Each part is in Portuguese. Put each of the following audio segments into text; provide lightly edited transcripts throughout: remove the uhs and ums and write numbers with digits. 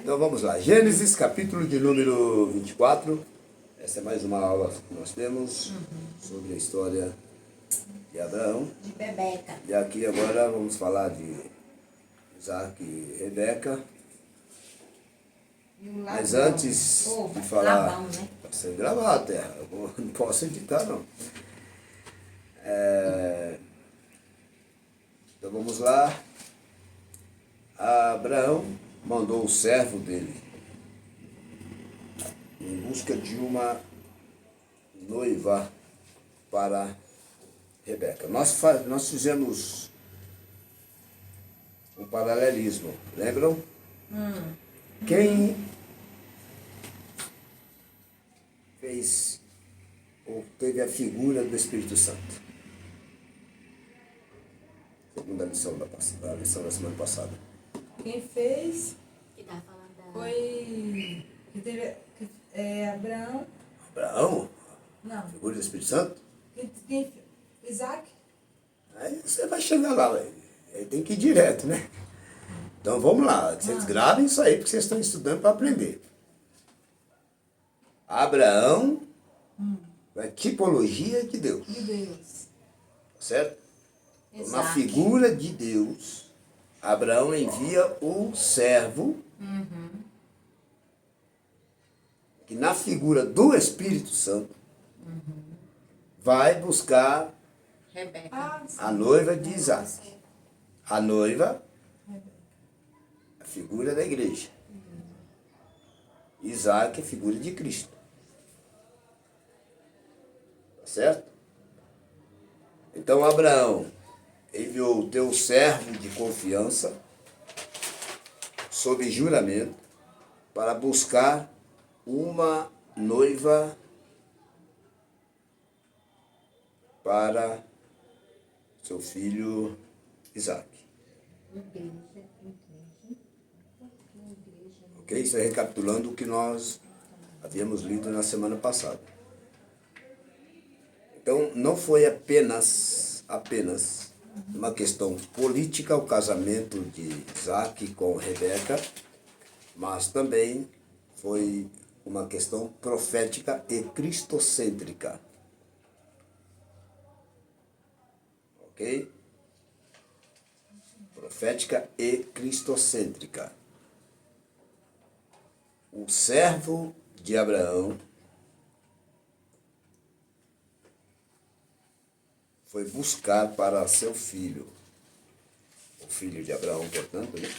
Então vamos lá, Gênesis capítulo de número 24. Essa é mais uma aula que nós temos sobre a história de Abraão. De Bebeca. E aqui agora vamos falar de Isaac e Rebeca. E o Labão. Mas antes de falar... Labão, né? Está sendo gravado, terra. Eu não posso editar, não. Então vamos lá. Abraão mandou o servo dele em busca de uma noiva para Rebeca. Nós fizemos um paralelismo, lembram? Quem fez ou teve a figura do Espírito Santo? Segunda lição da lição da semana passada. Quem fez Que tava falando da... foi que teve, Abraão. Abraão? Não. Figura do Espírito Santo? Isaac? Aí você vai chegar lá, aí tem que ir direto, né? Então vamos lá, vocês gravem isso aí, porque vocês estão estudando para aprender. Abraão é tipologia de Deus, De Deus. certo? Uma Isaac. figura de Deus, Abraão envia o servo, que na figura do Espírito Santo, vai buscar Rebeca. a noiva de Isaac. A noiva, a figura da igreja. Isaac é figura de Cristo. Tá certo? Então Abraão enviou o teu servo de confiança, sob juramento, para buscar uma noiva para seu filho Isaac. Ok? Isso é recapitulando o que nós havíamos lido na semana passada. Então, não foi apenas uma questão política o casamento de Isaac com Rebeca, mas também foi uma questão profética e cristocêntrica. Ok? Profética e cristocêntrica. O servo de Abraão foi buscar para seu filho, o filho de Abraão, portanto, né?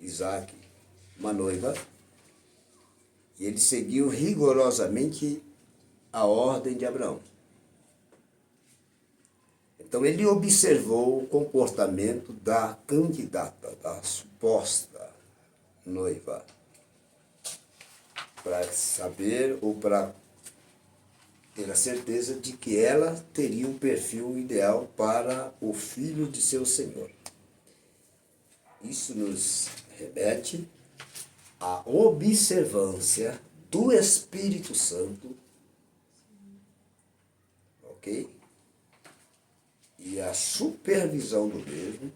Isaac, uma noiva, e ele seguiu rigorosamente a ordem de Abraão. Então ele observou o comportamento da candidata, da suposta noiva, para saber ou para ter a certeza de que ela teria um perfil ideal para o filho de seu Senhor. Isso nos remete à observância do Espírito Santo, ok? E a supervisão do mesmo,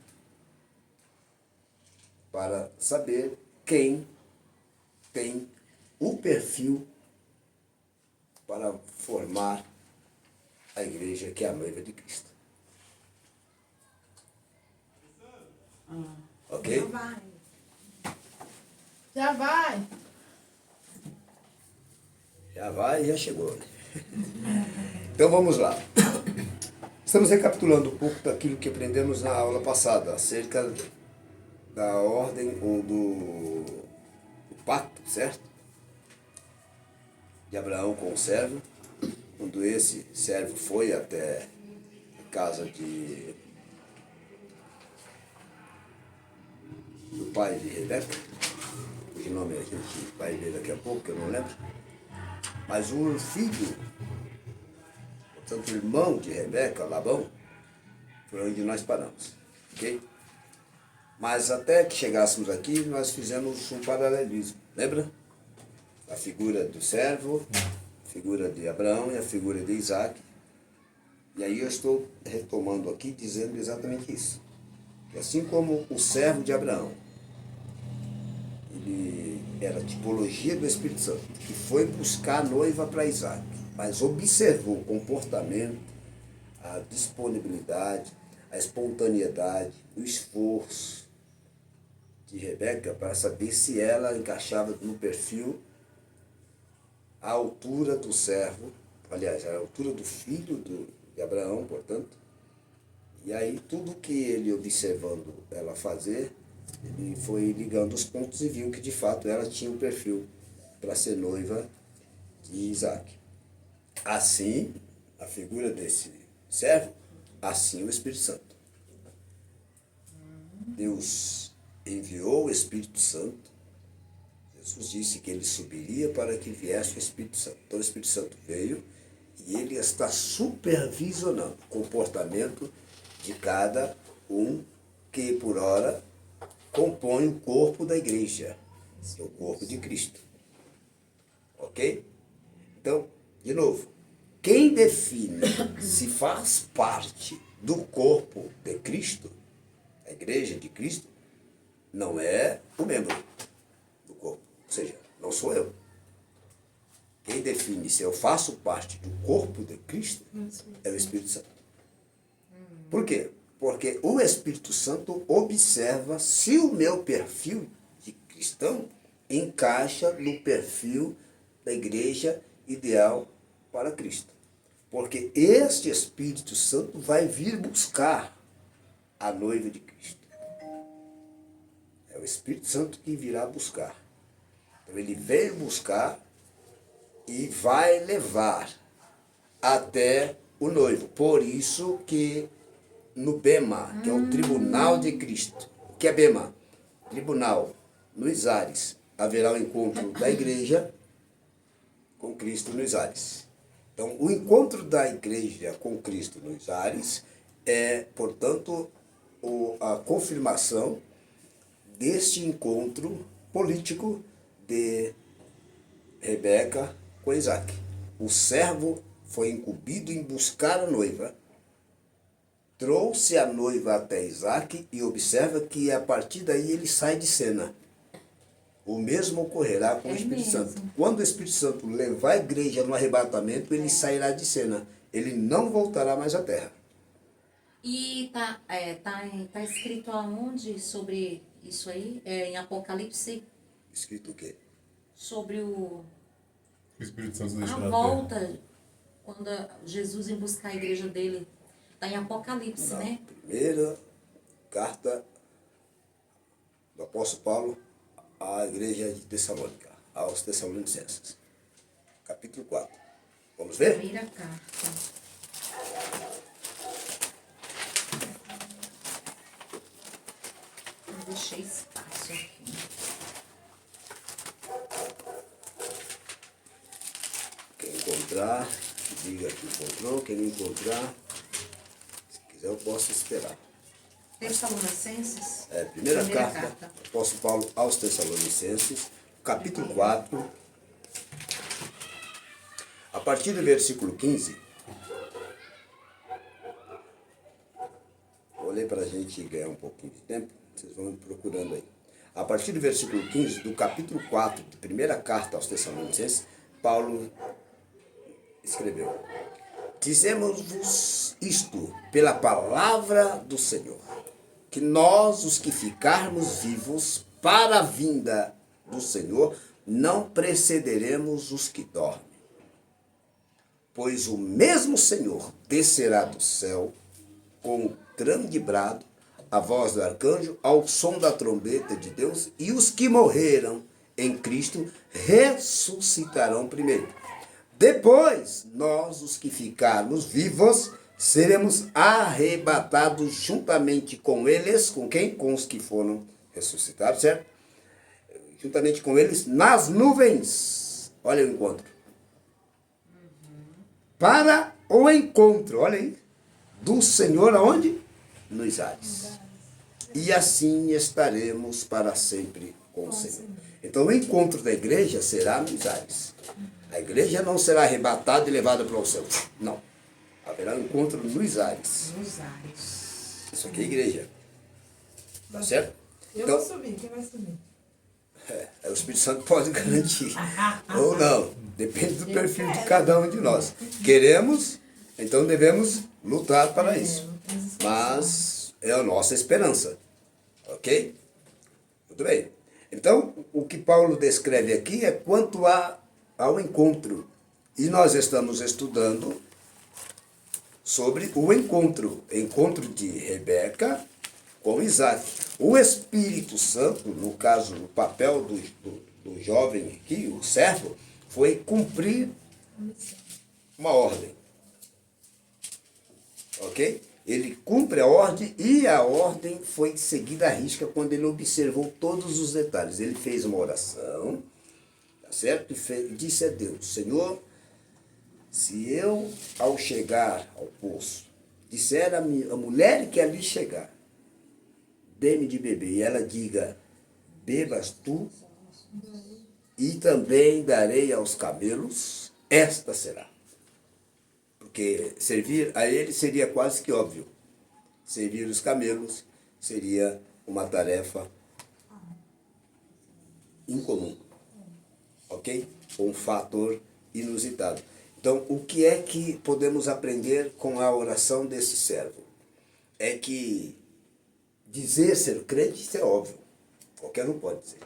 para saber quem tem o perfil para formar a igreja que é a noiva de Cristo. Ok? Já vai. Já vai, já chegou. Né? Então vamos lá. Estamos recapitulando um pouco daquilo que aprendemos na aula passada, acerca da ordem ou do pacto, certo? De Abraão com o servo, quando esse servo foi até a casa do pai de Rebeca, cujo nome a gente vai ler daqui a pouco, que eu não lembro, mas o filho, portanto o irmão de Rebeca, Labão, foi onde nós paramos, ok? Mas até que chegássemos aqui, nós fizemos um paralelismo, lembra? A figura do servo, a figura de Abraão e a figura de Isaac. E aí eu estou retomando aqui, dizendo exatamente isso. Que assim como o servo de Abraão, ele era a tipologia do Espírito Santo, que foi buscar a noiva para Isaac, mas observou o comportamento, a disponibilidade, a espontaneidade, o esforço de Rebeca para saber se ela encaixava no perfil, a altura do servo, aliás, a altura do filho de Abraão, portanto. E aí tudo que ele observando ela fazer, ele foi ligando os pontos e viu que de fato ela tinha um perfil para ser noiva de Isaac. Assim, a figura desse servo, assim o Espírito Santo. Deus enviou o Espírito Santo. Jesus disse que ele subiria para que viesse o Espírito Santo. Então o Espírito Santo veio e ele está supervisionando o comportamento de cada um que, por hora, compõe o corpo da igreja, o corpo de Cristo. Ok? Então, de novo, quem define se faz parte do corpo de Cristo, a igreja de Cristo, não é o membro do corpo, ou seja, não sou eu. Quem define se eu faço parte do corpo de Cristo é o Espírito Santo. Por quê? Porque o Espírito Santo observa se o meu perfil de cristão encaixa no perfil da igreja ideal para Cristo. Porque este Espírito Santo vai vir buscar a noiva de Cristo. É o Espírito Santo que virá buscar. Então ele veio buscar e vai levar até o noivo. Por isso que no Bema, que é o tribunal de Cristo. O que é Bema? Tribunal. Nos ares haverá o encontro da igreja com Cristo nos ares. Então, o encontro da igreja com Cristo nos ares é, portanto, a confirmação deste encontro político de Rebeca com Isaac. O servo foi incumbido em buscar a noiva, trouxe a noiva até Isaac e observa que a partir daí ele sai de cena. O mesmo ocorrerá com o Espírito Santo. Quando o Espírito Santo levar a igreja no arrebatamento, ele sairá de cena. Ele não voltará mais à terra. E tá escrito aonde sobre isso aí? Em Apocalipse? Escrito o quê? Sobre O Espírito Santo a deixa na terra. volta, quando Jesus ia buscar a igreja dele. Está em Apocalipse, né? Primeira carta do apóstolo Paulo à igreja de Tessalônica, aos Tessalonicenses. Capítulo 4. Vamos ver? Primeira carta. Eu deixei espaço aqui. Quem encontrar, diga que encontrou. Quem não encontrar, se quiser eu posso esperar. Tessalonicenses? Primeira carta do apóstolo Paulo aos Tessalonicenses, capítulo 4, a partir do versículo 15. Vou ler para a gente ganhar um pouquinho de tempo, vocês vão procurando aí. A partir do versículo 15 do capítulo 4, de primeira carta aos Tessalonicenses, Paulo escreveu: Dizemos-vos isto pela palavra do Senhor, que nós, os que ficarmos vivos para a vinda do Senhor, não precederemos os que dormem. Pois o mesmo Senhor descerá do céu com grande brado, a voz do arcanjo, ao som da trombeta de Deus, e os que morreram em Cristo ressuscitarão primeiro. Depois, nós, os que ficarmos vivos, seremos arrebatados juntamente com eles. Com quem? Com os que foram ressuscitados, certo? Juntamente com eles nas nuvens. Olha o encontro. Para o encontro, olha aí, do Senhor aonde? Nos ares. E assim estaremos para sempre com o Senhor. Então o encontro da igreja será nos ares. A igreja não será arrebatada e levada para o céu. Não. Haverá um encontro nos ares. Nos ares. Isso aqui é igreja. Tá certo? Eu Então, vou subir, quem vai subir? O Espírito Santo pode garantir. Ou não. Depende do perfil de cada um de nós. Queremos, então devemos lutar para isso. Mas é a nossa esperança. Ok? Muito bem. Então, o que Paulo descreve aqui é quanto ao encontro. E nós estamos estudando sobre o encontro de Rebeca com Isaac. O Espírito Santo, no caso, o papel do jovem aqui, o servo, foi cumprir uma ordem. Ok? Ele cumpre a ordem e a ordem foi seguida à risca quando ele observou todos os detalhes. Ele fez uma oração, tá certo? E disse a Deus: Senhor, se eu, ao chegar ao poço, disser a mulher que ali chegar, dê-me de beber, e ela diga, bebas tu, e também darei aos camelos, esta será. Porque servir a ele seria quase que óbvio. Servir os camelos seria uma tarefa incomum. Ok? Um fator inusitado. Então, o que é que podemos aprender com a oração desse servo? É que dizer ser crente, isso é óbvio. Qualquer um pode dizer.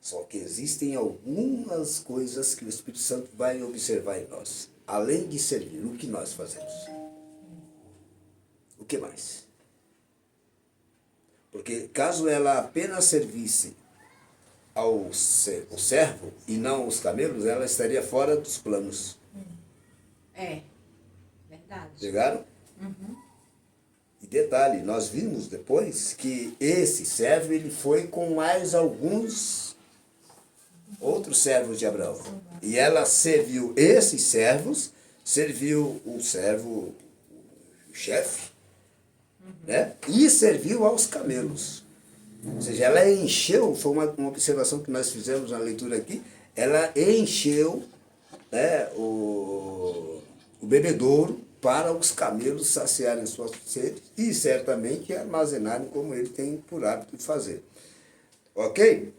Só que existem algumas coisas que o Espírito Santo vai observar em nós. Além de servir, o que nós fazemos? O que mais? Porque caso ela apenas servisse ao servo e não aos camelos, ela estaria fora dos planos. É, verdade. Chegaram? E detalhe, nós vimos depois que esse servo ele foi com mais alguns outros servos de Abraão. E ela serviu esses servos, serviu o servo, o chefe, né? E serviu aos camelos. Ou seja, ela encheu, foi uma observação que nós fizemos na leitura aqui, ela encheu, né, o bebedouro para os camelos saciarem suas sedes e certamente armazenarem como ele tem por hábito de fazer. Ok?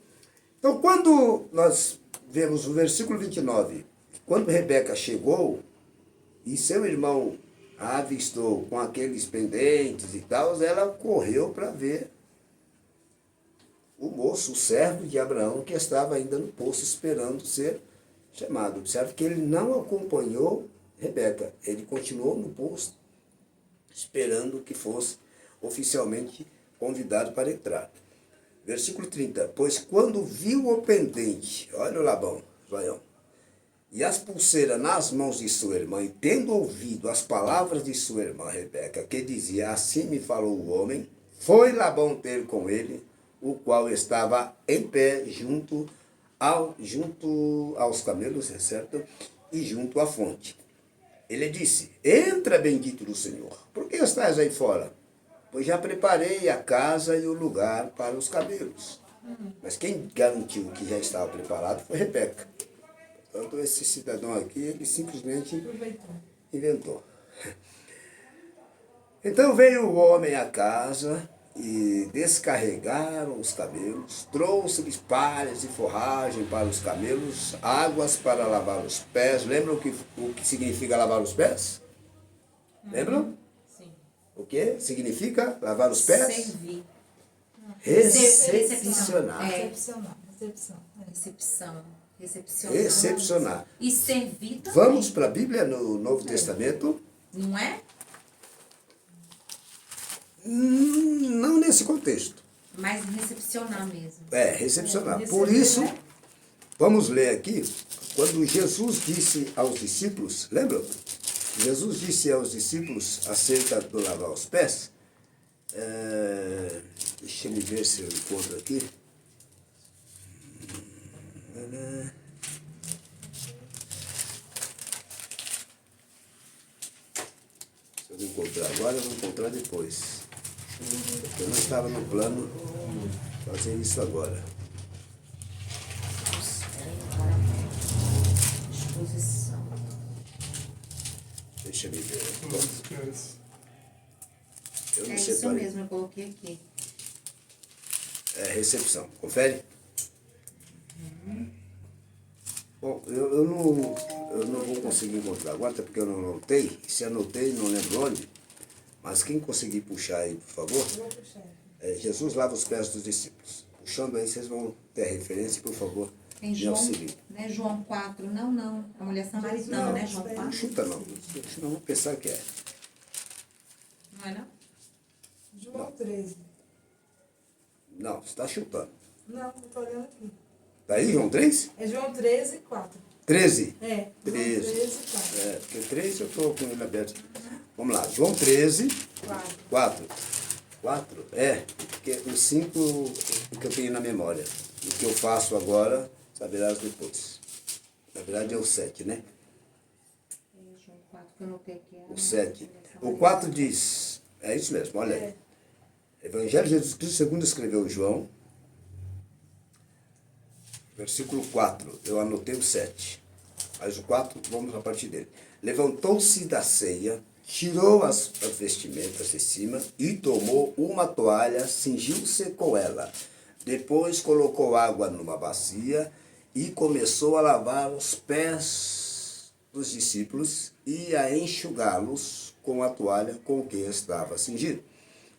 Então, quando nós vemos o versículo 29, quando Rebeca chegou e seu irmão a avistou com aqueles pendentes e tal, ela correu para ver o moço, o servo de Abraão, que estava ainda no poço esperando ser chamado. Observe que ele não acompanhou Rebeca, ele continuou no poço esperando que fosse oficialmente convidado para entrar. Versículo 30. Pois quando viu o pendente, olha o Labão, Zoião, e as pulseiras nas mãos de sua irmã, e tendo ouvido as palavras de sua irmã Rebeca, que dizia, assim me falou o homem, foi Labão ter com ele, o qual estava em pé junto aos camelos, é certo? E junto à fonte. Ele disse, entra, bendito do Senhor, por que estás aí fora? Pois já preparei a casa e o lugar para os camelos. Mas quem garantiu que já estava preparado foi Rebeca. Portanto, esse cidadão aqui, ele simplesmente inventou. Então veio o homem à casa e descarregaram os camelos, trouxe-lhes palhas e forragem para os camelos, águas para lavar os pés. Lembram o que significa lavar os pés? Lembram? Sim. O que significa lavar os pés? Servir. Recepcionar. Recepcionar. Recepcionar. Recepcionar. E servir também. Vamos para a Bíblia no Novo Testamento? Não é? Não nesse contexto. Mas recepcionar mesmo. Recepcionar. Receber, Por isso, né? vamos ler aqui, quando Jesus disse aos discípulos, lembram? Jesus disse aos discípulos acerca do lavar os pés. Deixa eu ver se eu encontro aqui. Se eu não encontrar agora, eu vou encontrar depois. Porque não estava no plano fazer isso agora. Exposição. Deixa eu ver. Os pés. Eu não É sei isso mesmo, eu coloquei aqui. recepção. Confere? Bom, eu não vou conseguir encontrar agora, até porque eu não anotei. Se anotei, não lembro onde. Mas quem conseguir puxar aí, por favor. Eu vou puxar. Jesus lava os pés dos discípulos. Puxando aí, vocês vão ter a referência, por favor. Tem Me João, auxiliem. né, João 4. Não. A mulher samaritana, né, João Não 4? chuta não. Senão vou pensar que é. Não é não? João 13. Não, você está chutando. Não, eu tô olhando aqui. Tá aí, João 3? É João 13, 4. 13. É, João 13. 13, 4. Porque 13 eu estou com ele aberto. Vamos lá, João 13, 4. 4? Porque os 5 que eu tenho na memória. O que eu faço agora, saberás depois. Na verdade é o 7, né? É João 4 que eu anotei aqui. O 7. O 4 diz, é isso mesmo, olha aí. Evangelho de Jesus Cristo segundo escreveu João, versículo 4, eu anotei o 7. Mas o 4, vamos a partir dele. Levantou-se da ceia, tirou as vestimentas de cima e tomou uma toalha, cingiu-se com ela. Depois colocou água numa bacia e começou a lavar os pés dos discípulos e a enxugá-los com a toalha com que estava cingido.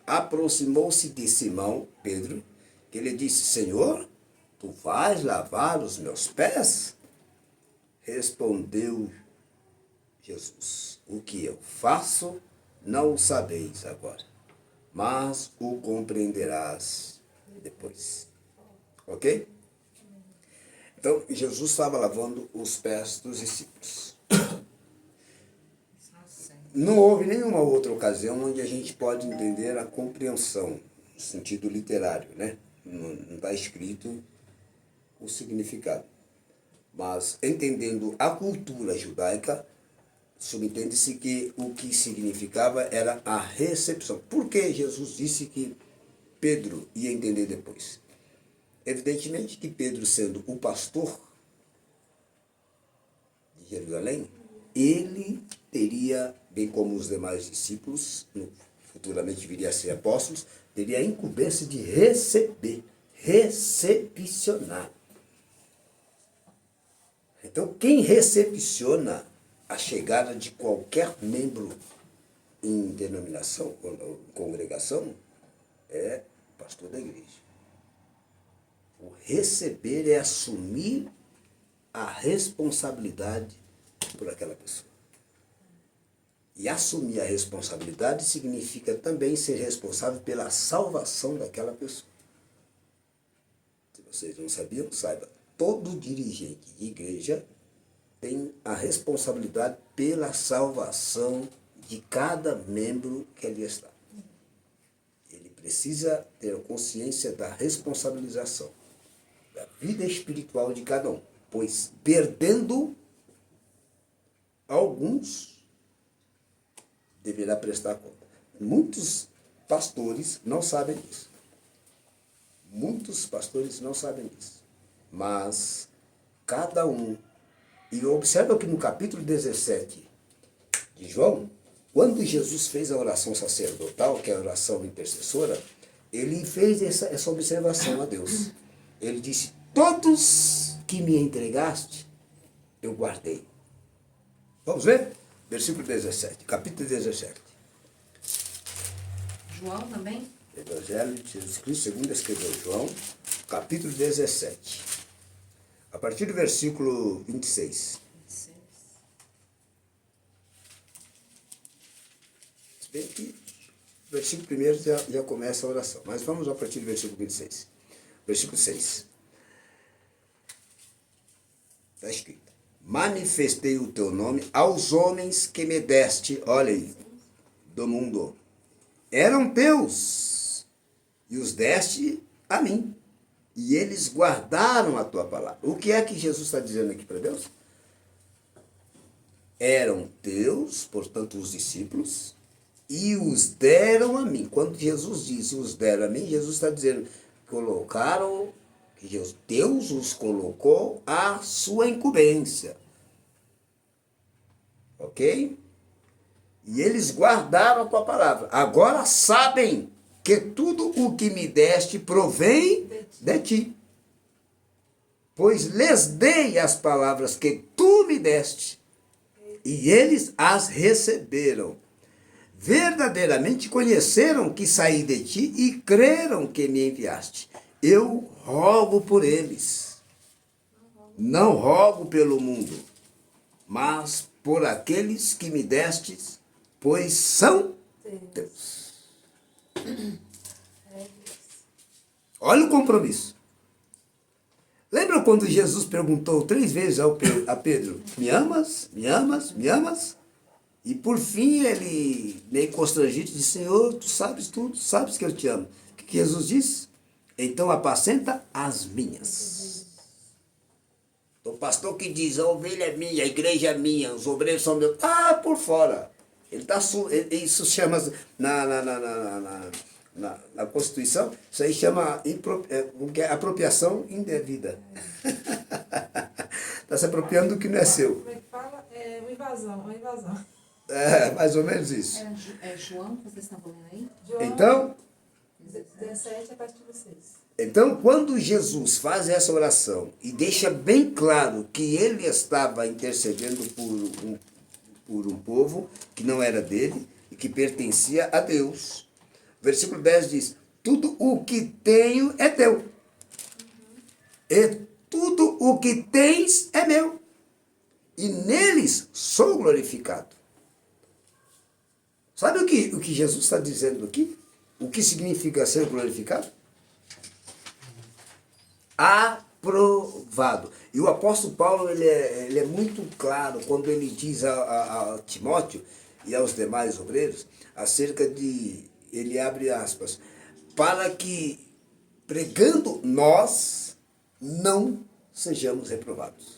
Aproximou-se de Simão, Pedro, que lhe disse, Senhor, tu vais lavar os meus pés? Respondeu Jesus, o que eu faço não o sabeis agora, mas o compreenderás depois. Ok? Então, Jesus estava lavando os pés dos discípulos. Não houve nenhuma outra ocasião onde a gente pode entender a compreensão, no sentido literário, né? Não está escrito o significado. Mas, entendendo a cultura judaica, subentende-se que o que significava era a recepção. Por que Jesus disse que Pedro ia entender depois? Evidentemente que Pedro, sendo o pastor de Jerusalém, ele teria, bem como os demais discípulos, futuramente viria a ser apóstolos, teria a incumbência de receber, recepcionar. Então, quem recepciona a chegada de qualquer membro em denominação, ou congregação, é o pastor da igreja. O receber é assumir a responsabilidade por aquela pessoa. E assumir a responsabilidade significa também ser responsável pela salvação daquela pessoa. Se vocês não sabiam, saiba, todo dirigente de igreja tem a responsabilidade pela salvação de cada membro que ali está. Ele precisa ter consciência da responsabilização da vida espiritual de cada um, pois perdendo alguns, deverá prestar conta. Muitos pastores não sabem disso. Muitos pastores não sabem disso. Mas cada um, e observa que no capítulo 17 de João, quando Jesus fez a oração sacerdotal, que é a oração intercessora, ele fez essa observação a Deus. Ele disse, todos que me entregaste, eu guardei. Vamos ver? Versículo 17, capítulo 17. João também? Evangelho de Jesus Cristo, segundo escreveu João, capítulo 17. A partir do versículo 26. Se bem que o versículo 1 já começa a oração, mas vamos a partir do versículo 26. Versículo 6. Está escrito. Manifestei o teu nome aos homens que me deste, olha aí, do mundo. Eram teus, e os deste a mim. E eles guardaram a tua palavra. O que é que Jesus está dizendo aqui para Deus? Eram teus, portanto, os discípulos, e os deram a mim. Quando Jesus diz os deram a mim, Jesus está dizendo, colocaram, que Deus os colocou à sua incumbência. Ok? E eles guardaram a tua palavra. Agora sabem que tudo o que me deste provém de ti. pois lhes dei as palavras que tu me deste, e eles as receberam. Verdadeiramente conheceram que saí de ti e creram que me enviaste. Eu rogo por eles. Não rogo pelo mundo, mas por aqueles que me destes, pois são teus. Olha o compromisso. Lembra quando Jesus perguntou 3 vezes a Pedro, me amas? Me amas? Me amas? E por fim ele, meio constrangido, disse, Senhor, tu sabes tudo, sabes que eu te amo. O que Jesus disse? Então apacenta as minhas. O pastor que diz, a ovelha é minha, a igreja é minha, os obreiros são meus. Ah, por fora. Ele tá, isso chama, na Constituição, isso aí chama apropriação indevida. Está se apropriando do que não é seu. Como é que fala? É uma invasão. É, mais ou menos isso. É João que vocês estão falando aí? João Então, 17 a partir do 6. Então, quando Jesus faz essa oração e deixa bem claro que ele estava intercedendo por um povo que não era dele e que pertencia a Deus, versículo 10 diz, tudo o que tenho é teu, e tudo o que tens é meu, e neles sou glorificado. Sabe o que Jesus está dizendo aqui? O que significa ser glorificado? Aprovado. E o apóstolo Paulo ele é muito claro quando ele diz a Timóteo e aos demais obreiros acerca de, ele abre aspas, para que pregando nós não sejamos reprovados.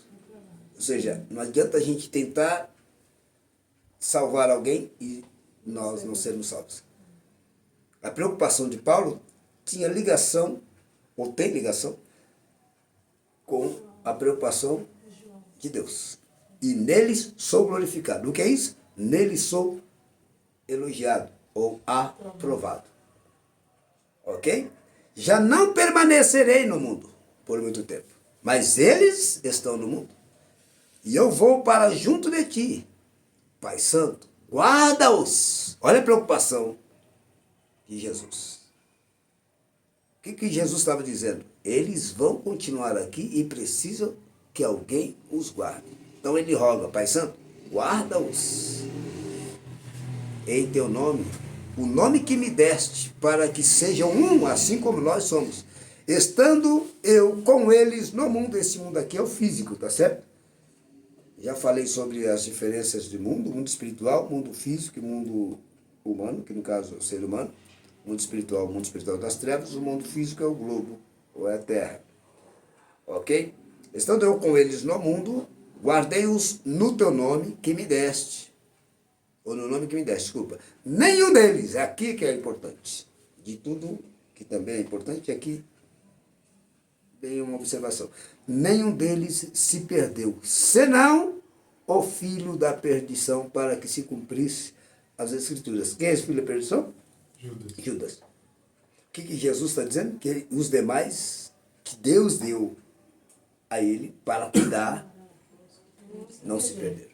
Ou seja, não adianta a gente tentar salvar alguém e nós não sermos salvos. A preocupação de Paulo tinha ligação, ou tem ligação, com a preocupação de Deus. E neles sou glorificado. O que é isso? Neles sou elogiado ou aprovado. Ok? Já não permanecerei no mundo por muito tempo, mas eles estão no mundo. E eu vou para junto de ti, Pai Santo. Guarda-os. Olha a preocupação de Jesus. O que Jesus estava dizendo? Eles vão continuar aqui e precisam que alguém os guarde. Então ele roga, Pai Santo, guarda-os em teu nome, o nome que me deste, para que sejam um, assim como nós somos. Estando eu com eles no mundo, esse mundo aqui é o físico, tá certo? Já falei sobre as diferenças de mundo espiritual, mundo físico e mundo humano, que no caso é o ser humano. O mundo espiritual das trevas, o mundo físico é o globo, ou é a terra. Ok? Estando eu com eles no mundo, guardei-os no teu nome que me deste. Ou no nome que me deste, desculpa. Nenhum deles, é aqui que é importante. De tudo que também é importante, aqui tem uma observação. Nenhum deles se perdeu, senão o filho da perdição, para que se cumprisse as Escrituras. Quem é esse filho da perdição? Judas. O que Jesus está dizendo? Que os demais, que Deus deu a ele para cuidar, não se perderam.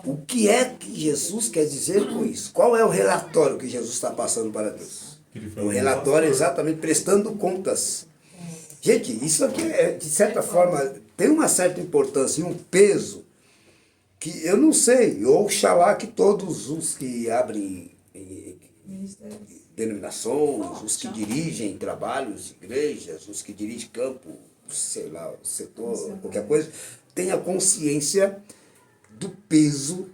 O que é que Jesus quer dizer com isso? Qual é o relatório que Jesus está passando para Deus? O relatório é exatamente prestando contas. Gente, isso aqui, de certa forma, tem uma certa importância e um peso que eu não sei, oxalá que todos os que abrem denominações, os que dirigem trabalhos, igrejas, os que dirigem campo, sei lá, setor, qualquer coisa, tenha consciência do peso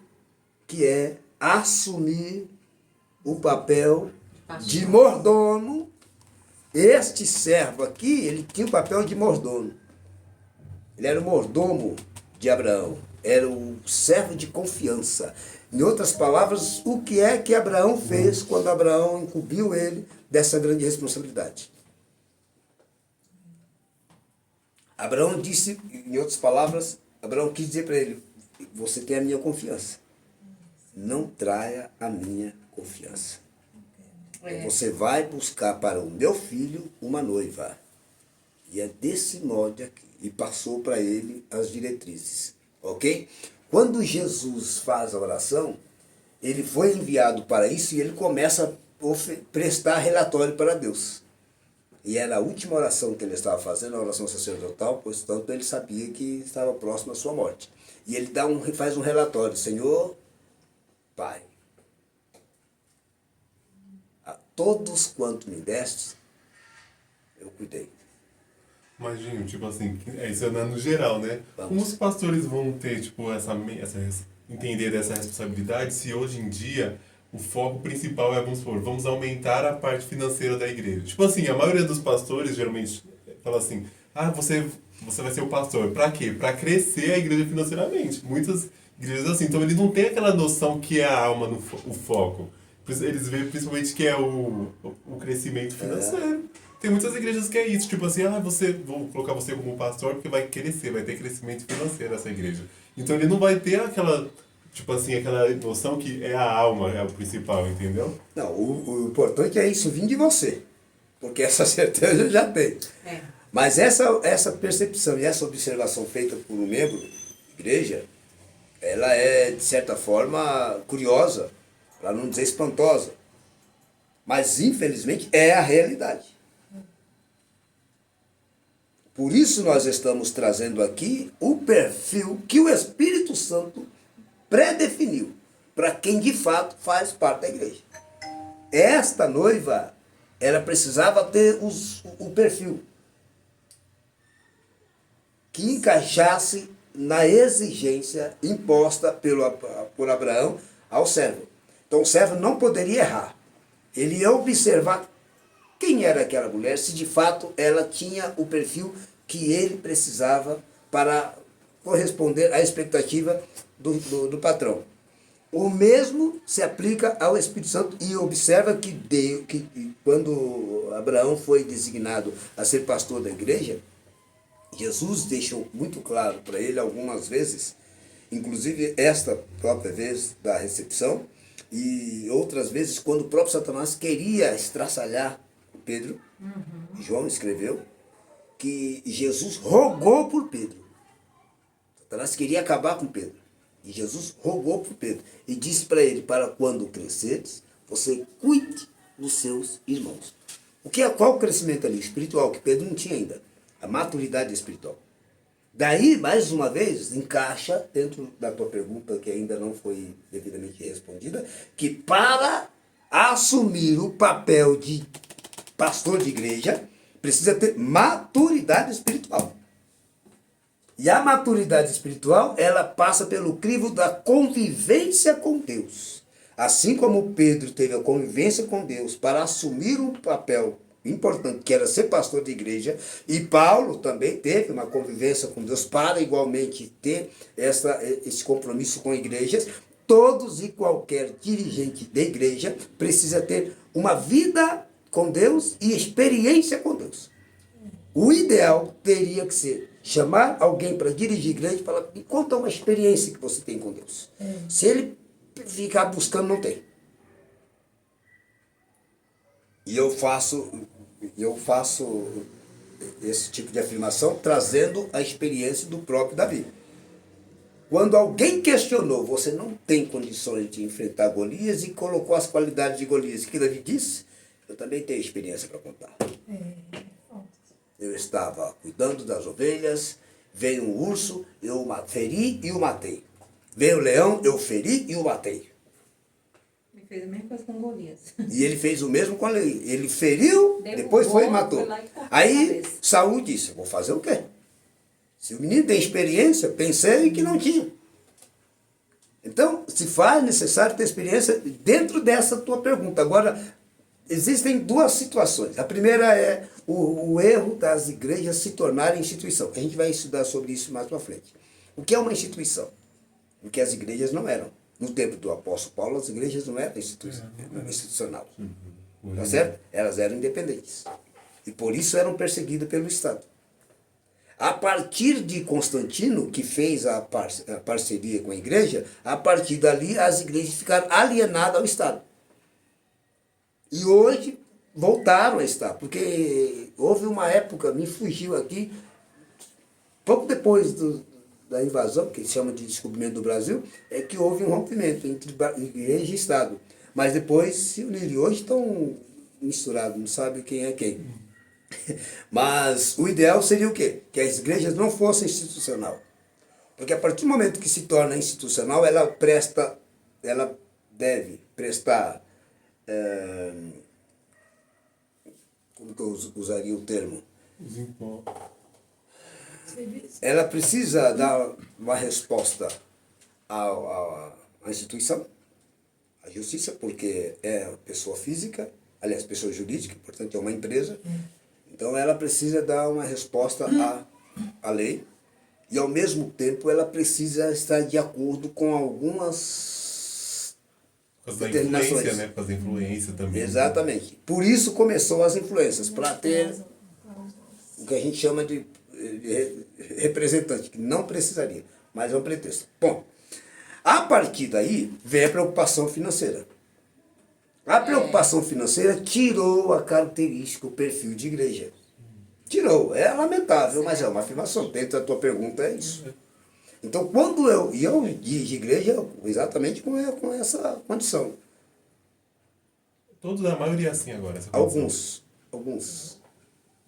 que é assumir o papel de mordomo. Este servo aqui, ele tinha o papel de mordomo. Ele era o mordomo de Abraão. Era o servo de confiança. Em outras palavras, o que é que Abraão fez quando Abraão incumbiu ele dessa grande responsabilidade? Abraão disse, em outras palavras, Abraão quis dizer para ele, você tem a minha confiança. Não traia a minha confiança. Você vai buscar para o meu filho uma noiva. E é desse molde aqui. E passou para ele as diretrizes. Ok? Quando Jesus faz a oração, ele foi enviado para isso e ele começa a prestar relatório para Deus. E era a última oração que ele estava fazendo, a oração sacerdotal, pois tanto ele sabia que estava próximo à sua morte. E ele faz um relatório: Senhor, Pai, a todos quanto me deste, eu cuidei. Mas, Ginho, tipo assim, isso é no geral, né? Vamos. Como os pastores vão ter, tipo, entender essa responsabilidade se hoje em dia o foco principal é, vamos supor, vamos aumentar a parte financeira da igreja? Tipo assim, a maioria dos pastores geralmente fala assim, você vai ser o pastor. Pra quê? Pra crescer a igreja financeiramente. Muitas igrejas assim. Então eles não têm aquela noção que é a alma o foco. Eles veem principalmente que é o crescimento financeiro. Tem muitas igrejas que é isso, tipo assim, vou colocar você como pastor porque vai crescer, vai ter crescimento financeiro essa igreja. Então ele não vai ter aquela, tipo assim, aquela noção que é a alma, é o principal, entendeu? Não, o importante é isso vir de você, porque essa certeza eu já tenho. É. Mas essa percepção e essa observação feita por um membro da igreja, ela é, de certa forma, curiosa, para não dizer espantosa. Mas, infelizmente, é a realidade. Por isso nós estamos trazendo aqui o perfil que o Espírito Santo predefiniu para quem de fato faz parte da igreja. Esta noiva, ela precisava ter o perfil que encaixasse na exigência imposta por Abraão ao servo. Então o servo não poderia errar. Ele ia observar quem era aquela mulher, se de fato ela tinha o perfil que ele precisava para corresponder à expectativa do patrão. O mesmo se aplica ao Espírito Santo e observa que quando Abraão foi designado a ser pastor da igreja, Jesus deixou muito claro para ele algumas vezes, inclusive esta própria vez da recepção, e outras vezes quando o próprio Satanás queria estraçalhar Pedro, João escreveu, que Jesus rogou por Pedro. Satanás queria acabar com Pedro. E Jesus rogou por Pedro. E disse para ele, para quando cresceres, você cuide dos seus irmãos. Qual o crescimento ali? Espiritual, que Pedro não tinha ainda. A maturidade espiritual. Daí, mais uma vez, encaixa dentro da tua pergunta, que ainda não foi devidamente respondida, que para assumir o papel de pastor de igreja, precisa ter maturidade espiritual. E a maturidade espiritual, ela passa pelo crivo da convivência com Deus. Assim como Pedro teve a convivência com Deus para assumir um papel importante, que era ser pastor de igreja, e Paulo também teve uma convivência com Deus para igualmente ter esse compromisso com igrejas, todos e qualquer dirigente de igreja precisa ter uma vida com Deus e experiência com Deus. O ideal teria que ser chamar alguém para dirigir igreja e falar, me conta uma experiência que você tem com Deus. Se ele ficar buscando, não tem. E eu faço esse tipo de afirmação trazendo a experiência do próprio Davi. Quando alguém questionou, você não tem condições de enfrentar Golias, e colocou as qualidades de Golias, o que Davi disse? Eu também tenho experiência para contar. Eu estava cuidando das ovelhas, veio um urso, eu feri e o matei. Veio o leão, eu feri e o matei. Ele fez a mesma coisa com Golias. E ele fez o mesmo com a lei. Ele feriu, depois foi e matou. Aí Saul disse, vou fazer o quê? Se o menino tem experiência, pensei que não tinha. Então, se faz necessário ter experiência dentro dessa tua pergunta. Agora, existem duas situações. A primeira é o erro das igrejas se tornarem instituição. A gente vai estudar sobre isso mais para frente. O que é uma instituição? O que as igrejas não eram. No tempo do apóstolo Paulo, as igrejas não eram institucional. Tá certo? Elas eram independentes. E por isso eram perseguidas pelo Estado. A partir de Constantino, que fez a parceria com a igreja, a partir dali as igrejas ficaram alienadas ao Estado. E hoje, voltaram a estar, porque houve uma época, me fugiu aqui, pouco depois da invasão, que se chama de descobrimento do Brasil, é que houve um rompimento entre igreja e Estado. Mas depois se uniram. E hoje estão misturados, não sabe quem é quem. Mas o ideal seria o quê? Que as igrejas não fossem institucional. Porque a partir do momento que se torna institucional, ela deve prestar, como que eu usaria o termo? Os impostos. Serviço. Ela precisa dar uma resposta à instituição, à justiça, porque é pessoa física, aliás, pessoa jurídica, portanto é uma empresa. Então ela precisa dar uma resposta à lei e ao mesmo tempo ela precisa estar de acordo com algumas Por causa da determinações. influência, né? Por causa da influência também. Exatamente. Por isso começou as influências, para ter o que a gente chama de representante, que não precisaria, mas é um pretexto. Bom, a partir daí vem a preocupação financeira. A preocupação financeira tirou a característica, o perfil de igreja. Tirou. É lamentável, mas é uma afirmação. Dentro da tua pergunta é isso. Então, quando eu de igreja, exatamente com essa condição. Todos, a maioria é assim agora. Essa condição. Alguns.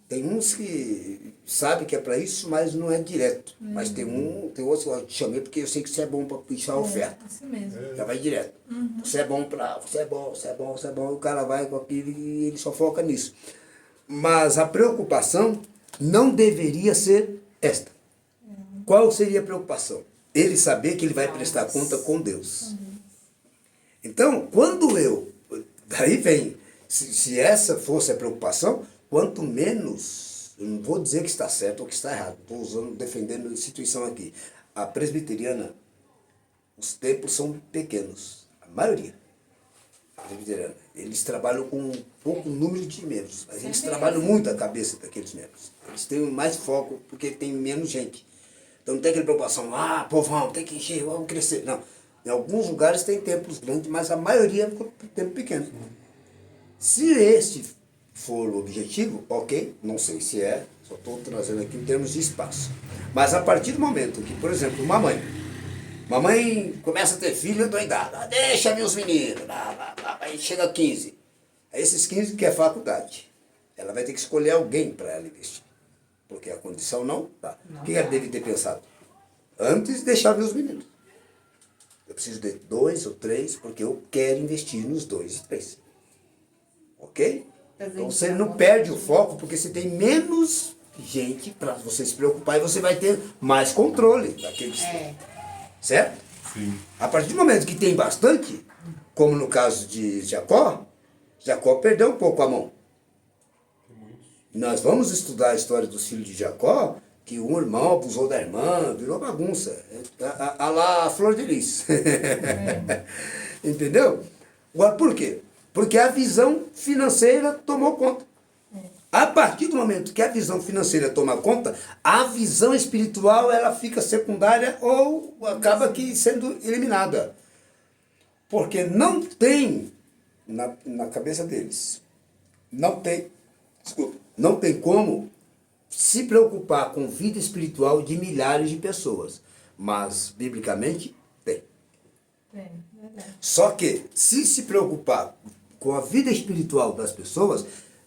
Tem uns que sabem que é para isso, mas não é direto. Mas tem outros que eu te chamei porque eu sei que você é bom para puxar a oferta. Assim mesmo. Já vai direto. Você é bom para. Você é bom. O cara vai com aquilo e ele só foca nisso. Mas a preocupação não deveria ser esta. Qual seria a preocupação? Ele saber que ele vai prestar conta com Deus. Então, quando daí vem, se essa fosse a preocupação, quanto menos, eu não vou dizer que está certo ou que está errado, estou defendendo a instituição aqui. A presbiteriana, os templos são pequenos, a maioria. A presbiteriana, eles trabalham com um pouco número de membros, mas eles trabalham muito a cabeça daqueles membros. Eles têm mais foco porque tem menos gente. Então não tem aquela preocupação, povão, tem que encher, vamos crescer. Não. Em alguns lugares tem templos grandes, mas a maioria é templo pequeno. Se este for o objetivo, ok, não sei se é, só estou trazendo aqui em termos de espaço. Mas a partir do momento que, por exemplo, mamãe começa a ter filho doidada, deixa meus meninos, aí chega a 15. Aí esses 15 quer faculdade. Ela vai ter que escolher alguém para ela investir. Porque a condição não dá. O que ela deve ter pensado? Antes de deixar meus meninos. Eu preciso de 2 ou 3, porque eu quero investir nos 2 e 3. Ok? Então você não perde o foco, porque você tem menos gente para você se preocupar e você vai ter mais controle daqueles. Certo? Sim. A partir do momento que tem bastante, como no caso de Jacó perdeu um pouco a mão. Nós vamos estudar a história dos filhos de Jacó, que um irmão abusou da irmã, virou bagunça. A lá Flor de Lis. Entendeu? Agora, por quê? Porque a visão financeira tomou conta. A partir do momento que a visão financeira toma conta, a visão espiritual ela fica secundária ou acaba que sendo eliminada. Porque não tem na cabeça deles, não tem como se preocupar com vida espiritual de milhares de pessoas. Mas, biblicamente, tem. Verdade. Só que, se preocupar com a vida espiritual das pessoas,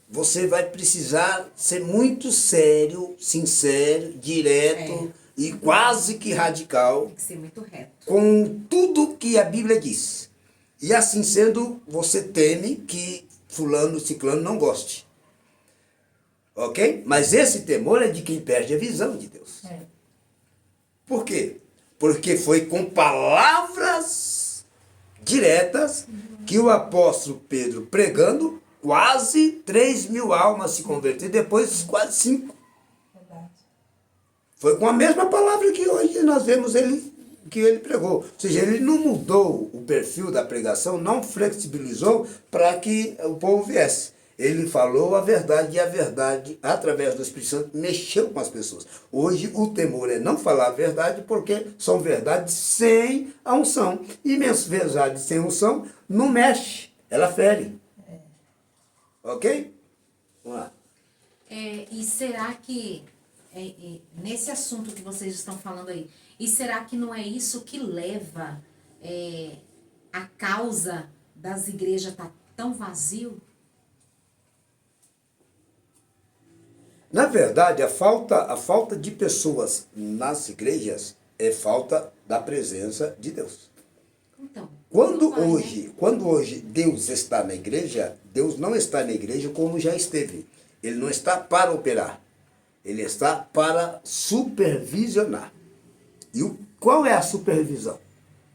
você vai precisar ser muito sério, sincero, direto e quase que radical Tem que ser muito reto. com tudo que a Bíblia diz. E assim sendo, você teme que fulano, ciclano não goste. Ok? Mas esse temor é de quem perde a visão de Deus. Por quê? Porque foi com palavras diretas que o apóstolo Pedro pregando, quase 3.000 almas se converteram, depois quase 5. Verdade. Foi com a mesma palavra que hoje nós vemos que ele pregou. Ou seja, ele não mudou o perfil da pregação, não flexibilizou para que o povo viesse. Ele falou a verdade e a verdade, através do Espírito Santo, mexeu com as pessoas. Hoje o temor é não falar a verdade porque são verdades sem a unção. E mesmo verdade sem unção não mexe, ela fere. Ok? Vamos lá. E será que, nesse assunto que vocês estão falando aí, e será que não é isso que leva a causa das igrejas estar tão vazio? Na verdade, a falta de pessoas nas igrejas é falta da presença de Deus. Então, Quando não vai, né? hoje Deus está na igreja, Deus não está na igreja como já esteve. Ele não está para operar. Ele está para supervisionar. E qual é a supervisão?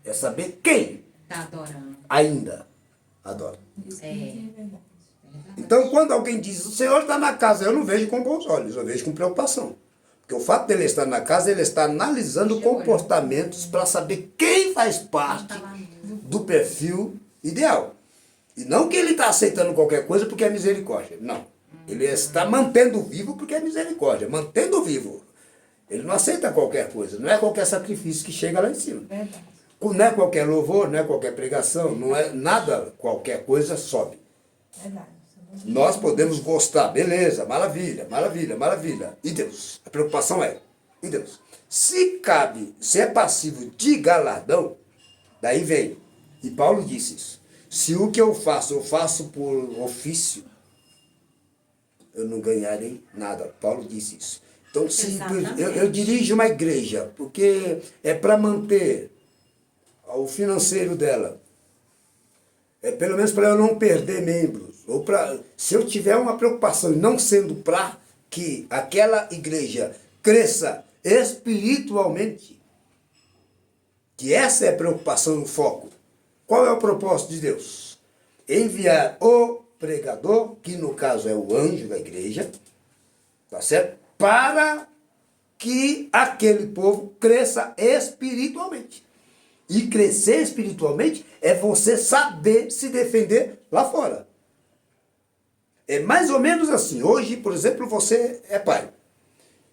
É saber quem Tá adorando. ainda adora. Isso É. é verdade. Então, quando alguém diz, o Senhor está na casa, eu não vejo com bons olhos, eu vejo com preocupação. Porque o fato dele estar na casa, ele está analisando comportamentos para saber quem faz parte do perfil ideal. E não que ele está aceitando qualquer coisa porque é misericórdia. Não. Ele está mantendo vivo porque é misericórdia. Mantendo vivo. Ele não aceita qualquer coisa. Não é qualquer sacrifício que chega lá em cima. Verdade. Não é qualquer louvor, não é qualquer pregação, não é nada, qualquer coisa sobe. Verdade. Nós podemos gostar, beleza, maravilha, maravilha, maravilha. E Deus? A preocupação é, e Deus? Se é passivo de galardão, daí vem. E Paulo disse isso. Se o que eu faço por ofício, eu não ganharei nada. Paulo disse isso. Então, se eu dirijo uma igreja, porque é para manter o financeiro dela, pelo menos para eu não perder membros, ou se eu tiver uma preocupação, não sendo para que aquela igreja cresça espiritualmente, que essa é a preocupação, o foco. Qual é o propósito de Deus? Enviar o pregador, que no caso é o anjo da igreja, tá certo? Para que aquele povo cresça espiritualmente. E crescer espiritualmente é você saber se defender lá fora. É mais ou menos assim. Hoje, por exemplo, você é pai.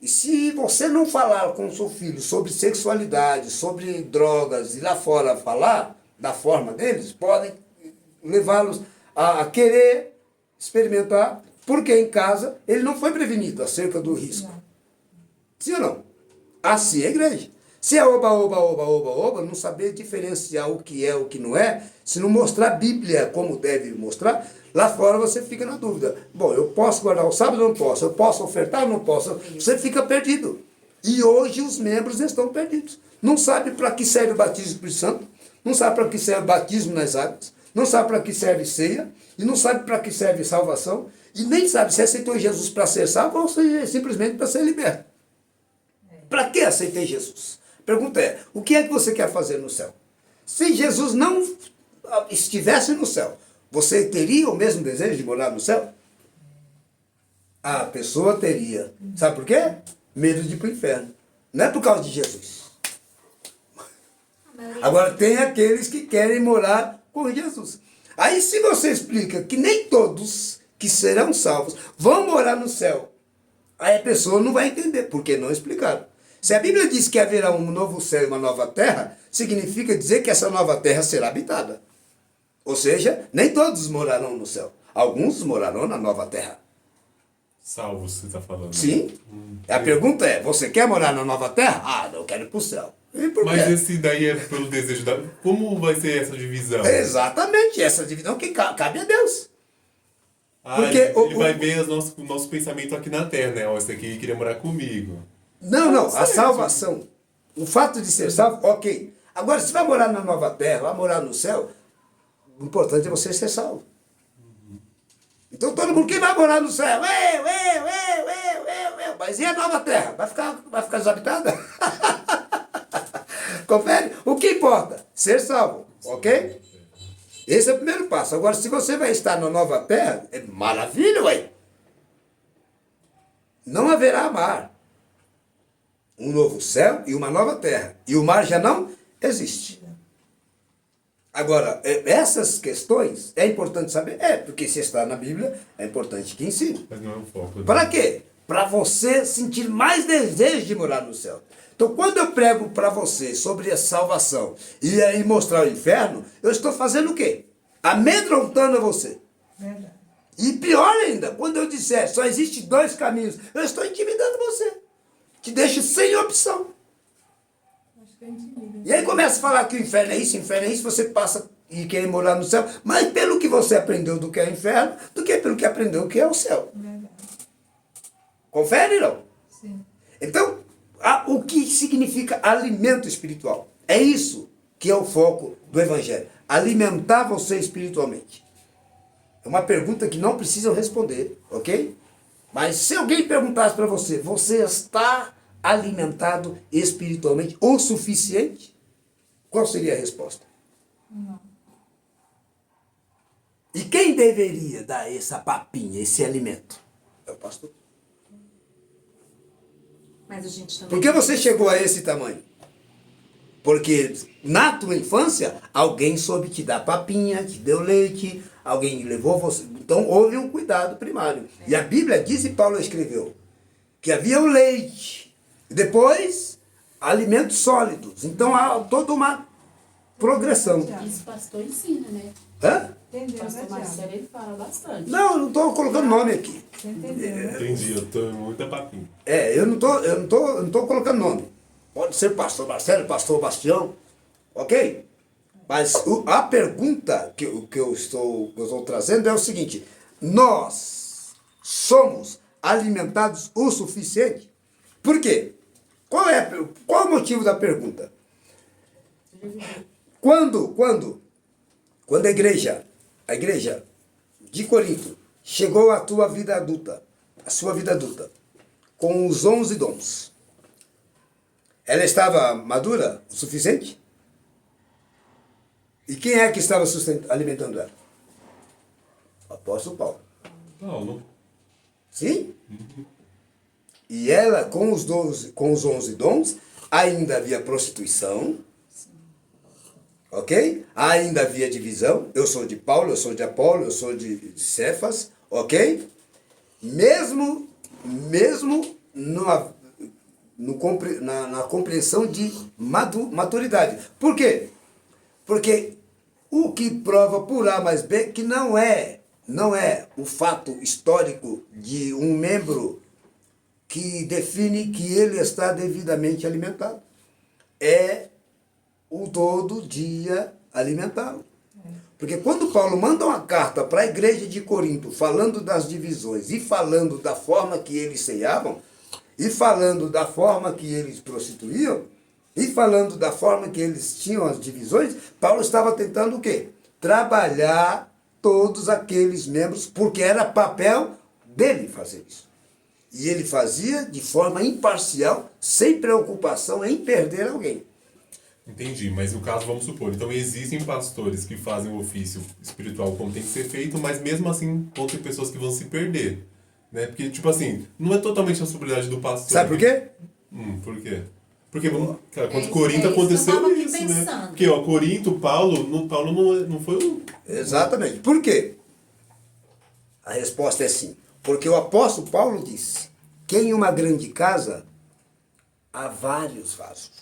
E se você não falar com o seu filho sobre sexualidade, sobre drogas, e lá fora falar da forma deles, podem levá-los a querer experimentar, porque em casa ele não foi prevenido acerca do risco. Sim ou não? Assim é a igreja. Se é oba, oba, oba, oba, oba, não saber diferenciar o que é, o que não é, se não mostrar a Bíblia como deve mostrar, lá fora você fica na dúvida. Bom, eu posso guardar o sábado ou não posso? Eu posso ofertar ou não posso? Você fica perdido. E hoje os membros estão perdidos. Não sabe para que serve o batismo do Espírito Santo, não sabe para que serve o batismo nas águas, não sabe para que serve ceia, e não sabe para que serve salvação, e nem sabe se aceitou Jesus para ser salvo ou se simplesmente para ser liberto. Para que aceitei Jesus? A pergunta é, o que é que você quer fazer no céu? Se Jesus não estivesse no céu, você teria o mesmo desejo de morar no céu? A pessoa teria. Sabe por quê? Medo de ir para o inferno. Não é por causa de Jesus. Agora tem aqueles que querem morar com Jesus. Aí se você explica que nem todos que serão salvos vão morar no céu, aí a pessoa não vai entender, porque não explicaram. Se a Bíblia diz que haverá um novo céu e uma nova terra, significa dizer que essa nova terra será habitada. Ou seja, nem todos morarão no céu. Alguns morarão na nova terra. Salvos, você está falando. Sim. A pergunta é, você quer morar na nova terra? Ah, não, eu quero ir para o céu. E por Mas quê? esse daí é pelo desejo da... Como vai ser essa divisão? Exatamente, essa divisão que cabe a Deus. Ah, Porque ele vai ver o nosso pensamento aqui na Terra, né? Ó, esse aqui queria morar comigo. Não, a salvação, o fato de ser salvo, ok. Agora, se vai morar na nova terra, vai morar no céu, o importante é você ser salvo. Então todo mundo, quem vai morar no céu? Eu. Mas e a nova terra? Vai ficar desabitada? Confere? O que importa? Ser salvo, ok? Esse é o primeiro passo. Agora, se você vai estar na nova terra, é maravilha, ué. Não haverá mar. Um novo céu e uma nova terra. E o mar já não existe. Agora, essas questões é importante saber? Porque se está na Bíblia, é importante que ensine. Mas não é o foco. Para quê? Para você sentir mais desejo de morar no céu. Então, quando eu prego para você sobre a salvação e mostrar o inferno, eu estou fazendo o quê? Amedrontando você. Verdade. E pior ainda, quando eu disser só existe 2 caminhos, eu estou intimidando você. Te deixo sem opção. Acho que eu intimido. E aí começa a falar que o inferno é isso, você passa e quer morar no céu, mas pelo que você aprendeu do que é o inferno, do que pelo que aprendeu o que é o céu. Verdade. Confere, não? Sim. Então, o que significa alimento espiritual? É isso que é o foco do Evangelho. Alimentar você espiritualmente. É uma pergunta que não precisam responder, ok? Mas se alguém perguntasse para você, você está alimentado espiritualmente o suficiente? Qual seria a resposta? Não. E quem deveria dar essa papinha, esse alimento? É o pastor. Mas a gente também... Por que você chegou a esse tamanho? Porque na tua infância, alguém soube te dar papinha, te deu leite, alguém levou você. Então houve um cuidado primário. E a Bíblia diz, e Paulo escreveu, que havia o leite, e depois alimentos sólidos. Então há toda uma progressão. Isso o pastor ensina, né? Hã? O Entendeu, né, pastor Tiago? Marcelo, ele fala bastante. Não, eu não estou colocando nome aqui. Você entendeu, né? Entendi, eu tô muita papinha. Eu não tô colocando nome. Pode ser pastor Marcelo, pastor Bastião, ok? Mas a pergunta que eu estou trazendo é o seguinte: nós somos alimentados o suficiente? Por quê? Qual o motivo da pergunta? Quando a igreja de Corinto chegou à sua vida adulta, com os 11 dons, ela estava madura o suficiente? E quem é que estava alimentando ela? O apóstolo Paulo. Paulo. Sim? E ela, com os 11 dons, ainda havia prostituição. Ok? Ainda havia divisão. Eu sou de Paulo, eu sou de Apolo, eu sou de Cefas. Ok? Mesmo na compreensão de maturidade. Por quê? Porque o que prova por A mais B que não é o fato histórico de um membro que define que ele está devidamente alimentado. É o todo dia alimentá-lo. Porque quando Paulo manda uma carta para a igreja de Corinto, falando das divisões e falando da forma que eles ceiavam, e falando da forma que eles prostituíam, e falando da forma que eles tinham as divisões, Paulo estava tentando o quê? Trabalhar todos aqueles membros, porque era papel dele fazer isso. E ele fazia de forma imparcial, sem preocupação em perder alguém. Entendi, mas no caso, vamos supor, então existem pastores que fazem o ofício espiritual como tem que ser feito, mas mesmo assim vão ter pessoas que vão se perder, né? Porque, tipo assim, não é totalmente a responsabilidade do pastor. Sabe por quê? Por quê? Porque, cara, quando isso- Corinto é isso que eu aconteceu tava aqui isso, né? pensando. Porque, Corinto, Paulo não foi um... Exatamente. Por quê? A resposta é sim. Porque o apóstolo Paulo disse que em uma grande casa há vários vasos.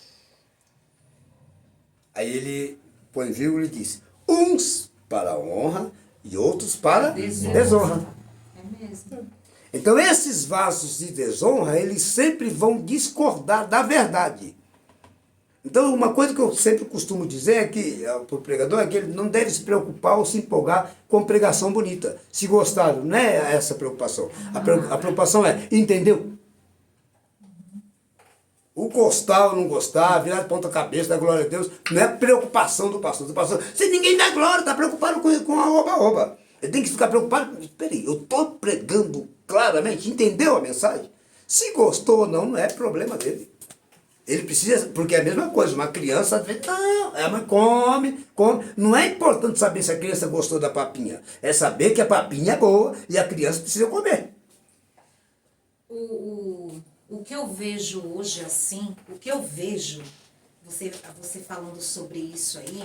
Aí ele põe vírgula e diz: uns para a honra e outros para desonra. É mesmo. Então esses vasos de desonra, eles sempre vão discordar da verdade. Então uma coisa que eu sempre costumo dizer é que, para o pregador, é que ele não deve se preocupar ou se empolgar com pregação bonita. Se gostaram, não é essa a preocupação. A preocupação é, entendeu? O gostar ou não gostar, virar de ponta cabeça, da glória a Deus, não é preocupação do pastor. Se ninguém dá glória, está preocupado com a oba-oba. Ele tem que ficar preocupado. Peraí, eu estou pregando claramente, entendeu a mensagem? Se gostou ou não, não é problema dele. Ele precisa, porque é a mesma coisa, uma criança, às vezes, não, ela come. Não é importante saber se a criança gostou da papinha. É saber que a papinha é boa e a criança precisa comer. O que eu vejo hoje assim, você falando sobre isso aí,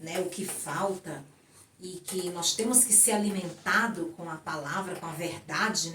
né, o que falta, e que nós temos que ser alimentado com a palavra, com a verdade, né?